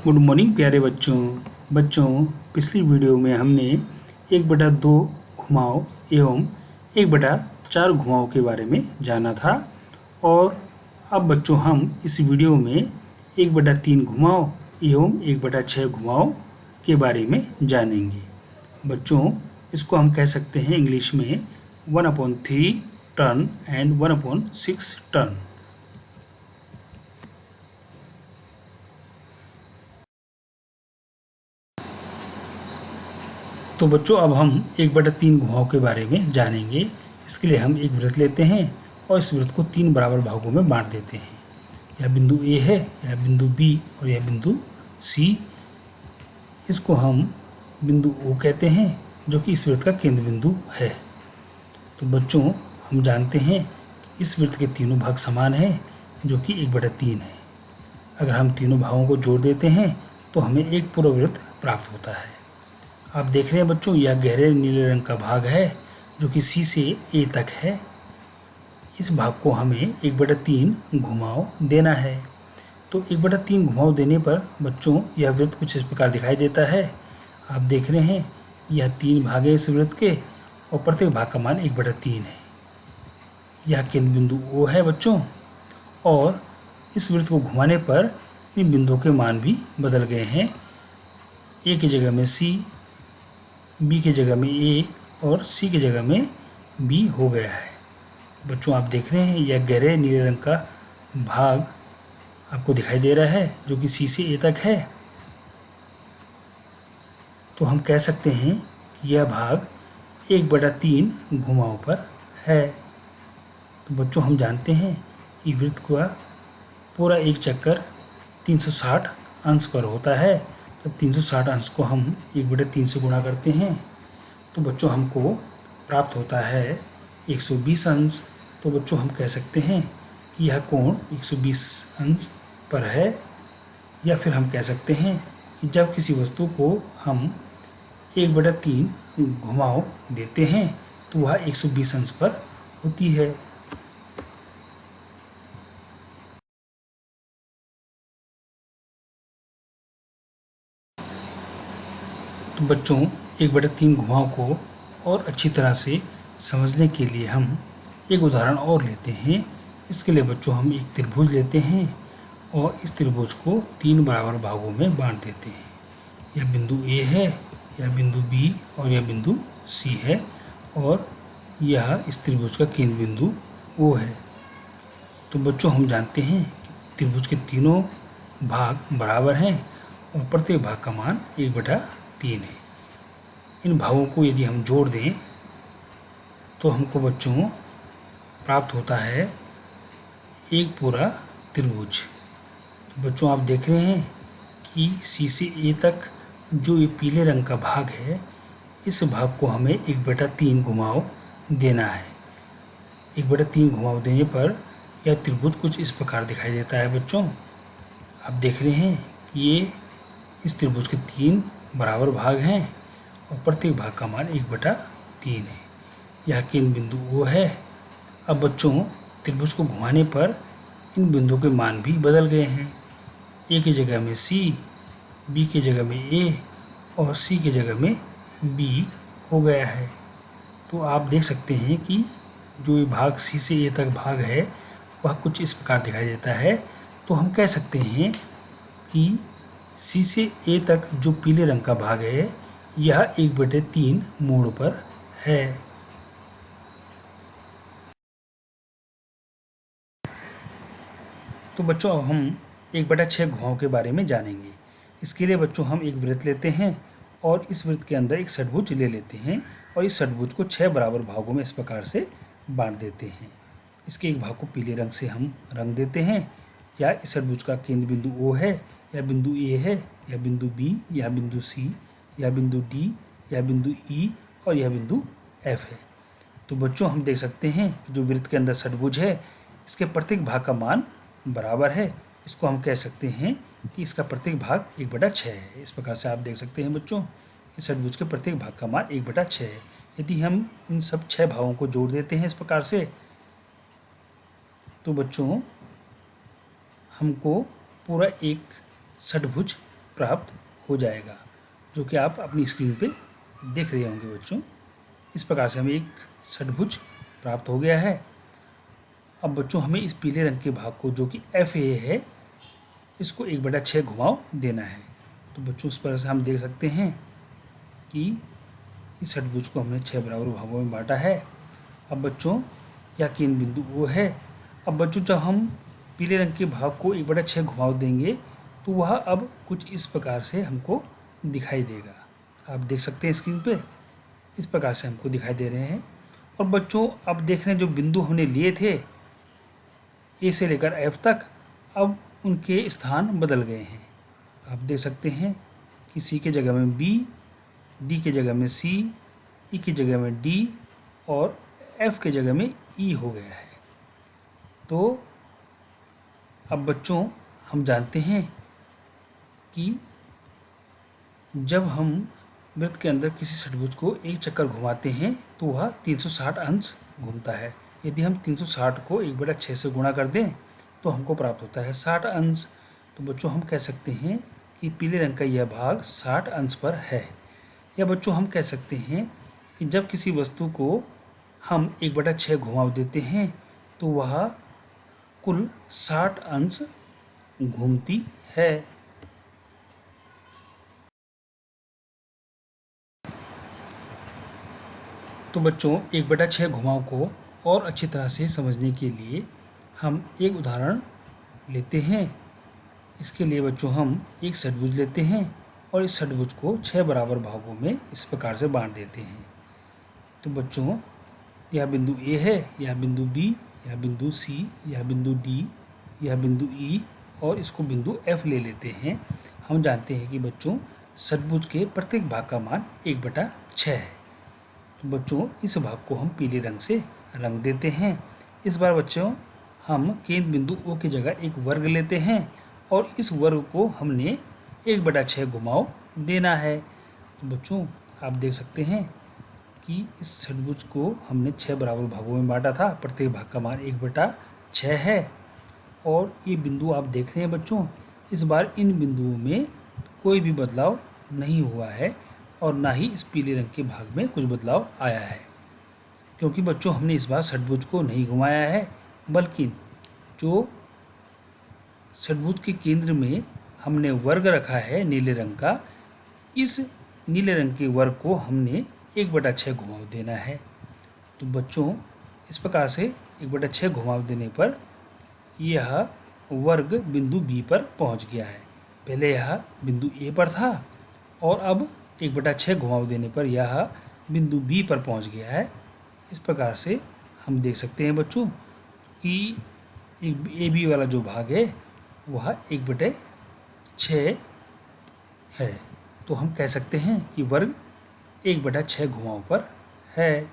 Good morning प्यारे बच्चों पिछली वीडियो में हमने 1/2 घुमाव एवं 1/4 घुमाव के बारे में जाना था और अब बच्चों हम इस वीडियो में 1/3 घुमाव एवं 1/6 घुमाव के बारे में जानेंगे। बच्चों इसको हम कह सकते हैं इंग्लिश में 1/3 टर्न एंड 1/6 टर्न। तो बच्चों अब हम 1/3 घुमाव के बारे में जानेंगे। इसके लिए हम एक वृत्त लेते हैं और इस वृत्त को 3 बराबर भागों में बांट देते हैं। यह बिंदु ए है, यह बिंदु बी और यह बिंदु सी। इसको हम बिंदु ओ कहते हैं जो कि इस वृत्त का केंद्र बिंदु है। तो बच्चों हम जानते हैं कि इस वृत्त के तीनों भाग समान हैं जो कि 1/3 है। अगर हम तीनों भागों को जोड़ देते हैं तो हमें एक पूरा वृत्त प्राप्त होता है। आप देख रहे हैं बच्चों यह गहरे नीले रंग का भाग है जो कि सी से ए तक है। इस भाग को हमें 1/3 घुमाव देना है। तो 1/3 घुमाव देने पर बच्चों यह वृत्त कुछ इस प्रकार दिखाई देता है। आप देख रहे हैं यह 3 भाग है इस वृत्त के और प्रत्येक भाग का मान 1/3 है। यह केंद्र बिंदु ओ है बच्चों और इस वृत्त को घुमाने पर इन बिंदुओं के मान भी बदल गए हैं। ए की जगह में सी, बी की जगह में ए और सी की जगह में बी हो गया है। बच्चों आप देख रहे हैं यह गहरे नीले रंग का भाग आपको दिखाई दे रहा है जो कि सी से ए तक है। तो हम कह सकते हैं कि यह भाग 1/3 घुमाव पर है। तो बच्चों हम जानते हैं कि वृत्त का पूरा एक चक्कर 360 अंश पर होता है। तब 360 अंश को हम 1/3 से गुणा करते हैं तो बच्चों हमको प्राप्त होता है 120 अंश। तो बच्चों हम कह सकते हैं कि यह कोण 120 अंश पर है। या फिर हम कह सकते हैं कि जब किसी वस्तु को हम 1/3 घुमाव देते हैं तो वह 120 अंश पर होती है। तो बच्चों 1/3 घुमाव को और अच्छी तरह से समझने के लिए हम एक उदाहरण और लेते हैं। इसके लिए बच्चों हम एक त्रिभुज लेते हैं और इस त्रिभुज को 3 बराबर भागों में बांट देते हैं। यह बिंदु ए है, यह बिंदु बी और यह बिंदु सी है और यह इस त्रिभुज का केंद्र बिंदु ओ है। तो बच्चों हम जानते हैं कि त्रिभुज के तीनों भाग बराबर हैं और प्रत्येक भाग का मान 1/3 है। इन भागों को यदि हम जोड़ दें तो हमको बच्चों प्राप्त होता है एक पूरा त्रिभुज। तो बच्चों आप देख रहे हैं कि सी से ए तक जो ये पीले रंग का भाग है इस भाग को हमें 1/3 घुमाव देना है। 1/3 घुमाव देने पर यह त्रिभुज कुछ इस प्रकार दिखाई देता है। बच्चों आप देख रहे हैं कि ये इस त्रिभुज के 3 बराबर भाग हैं और प्रत्येक भाग का मान 1/3 है। यह केंद्र बिंदु ओ है। अब बच्चों त्रिभुज को घुमाने पर इन बिंदुओं के मान भी बदल गए हैं। ए की जगह में सी, बी की जगह में ए और सी की जगह में बी हो गया है। तो आप देख सकते हैं कि जो ये भाग सी से ए तक भाग है वह कुछ इस प्रकार दिखाई देता है। तो हम कह सकते हैं कि सी से ए तक जो पीले रंग का भाग है यह 1/3 मोड़ पर है। तो बच्चों अब हम 1/6 घुमाव के बारे में जानेंगे। इसके लिए बच्चों हम एक वृत्त लेते हैं और इस वृत्त के अंदर एक षट्भुज ले लेते हैं और इस षट्भुज को 6 बराबर भागों में इस प्रकार से बांट देते हैं। इसके एक भाग को पीले रंग से हम रंग देते हैं। या इस षट्भुज का केंद्र बिंदु ओ है, या बिंदु ए है, या बिंदु बी, या बिंदु सी, या बिंदु डी, या बिंदु ई और यह बिंदु एफ है। तो बच्चों हम देख सकते हैं कि जो वृत्त के अंदर षट्भुज है इसके प्रत्येक भाग का मान बराबर है। इसको हम कह सकते हैं कि इसका प्रत्येक भाग 1/6 है। इस प्रकार से आप देख सकते हैं बच्चों इस षट्भुज के प्रत्येक भाग का मान 1/6 है। यदि हम इन सब 6 भागों को जोड़ देते हैं इस प्रकार से तो बच्चों हमको पूरा एक षट्भुज प्राप्त हो जाएगा, जो कि आप अपनी स्क्रीन पे देख रहे होंगे बच्चों। इस प्रकार से हमें एक षट्भुज प्राप्त हो गया है। अब बच्चों हमें इस पीले रंग के भाग को, जो कि FA है, इसको 1/6 घुमाव देना है। तो बच्चों इस तरह से हम देख सकते हैं कि इस षट्भुज को हमने 6 बराबर भागों में बांटा है। अब बच्चों यह केंद्र बिंदु O है। अब बच्चों जब हम पीले रंग के भाग को 1/6 घुमाव देंगे तो वह अब कुछ इस प्रकार से हमको दिखाई देगा। आप देख सकते हैं स्क्रीन पे इस प्रकार से हमको दिखाई दे रहे हैं। और बच्चों अब देख रहे हैं जो बिंदु हमने लिए थे A से लेकर F तक, अब उनके स्थान बदल गए हैं। आप देख सकते हैं कि C की जगह में B, D की जगह में C, E की जगह में D और F की जगह में E हो गया है। तो अब बच्चों हम जानते हैं कि जब हम वृत्त के अंदर किसी षट्भुज को एक चक्कर घुमाते हैं तो वह 360 अंश घूमता है। यदि हम 360 को 1/6 से गुणा कर दें तो हमको प्राप्त होता है 60 अंश। तो बच्चों हम कह सकते हैं कि पीले रंग का यह भाग 60 अंश पर है। या बच्चों हम कह सकते हैं कि जब किसी वस्तु को हम 1/6 घुमाव देते हैं तो वह कुल 60 अंश घूमती है। तो बच्चों 1/6 घुमाव को और अच्छी तरह से समझने के लिए हम एक उदाहरण लेते हैं। इसके लिए बच्चों हम एक षट्भुज लेते हैं और इस षट्भुज को 6 बराबर भागों में इस प्रकार से बांट देते हैं। तो बच्चों यह बिंदु A है, यह बिंदु B, यह बिंदु C, यह बिंदु D, यह बिंदु E और इसको बिंदु F ले लेते हैं। हम जानते हैं कि बच्चों षट्भुज के प्रत्येक भाग का मान 1/6 है। तो बच्चों इस भाग को हम पीले रंग से रंग देते हैं। इस बार बच्चों हम केंद्र बिंदु O की जगह एक वर्ग लेते हैं और इस वर्ग को हमने 1/6 घुमाव देना है। तो बच्चों आप देख सकते हैं कि इस षट्भुज को हमने 6 बराबर भागों में बांटा था। प्रत्येक भाग का मान 1/6 है। और ये बिंदु आप देख रहे हैं बच्चों, इस बार इन बिंदुओं में कोई भी बदलाव नहीं हुआ है और ना ही इस पीले रंग के भाग में कुछ बदलाव आया है, क्योंकि बच्चों हमने इस बार षट्भुज को नहीं घुमाया है, बल्कि जो षट्भुज के केंद्र में हमने वर्ग रखा है नीले रंग का, इस नीले रंग के वर्ग को हमने 1/6 घुमाव देना है। तो बच्चों इस प्रकार से 1/6 घुमाव देने पर यह वर्ग बिंदु B पर पहुंच गया है। पहले यह बिंदु A पर था और अब 1/6 घुमाव देने पर यह बिंदु B पर पहुंच गया है। इस प्रकार से हम देख सकते हैं बच्चों कि AB वाला जो भाग है वह 1/6 है। तो हम कह सकते हैं कि वर्ग 1/6 घुमाव पर है।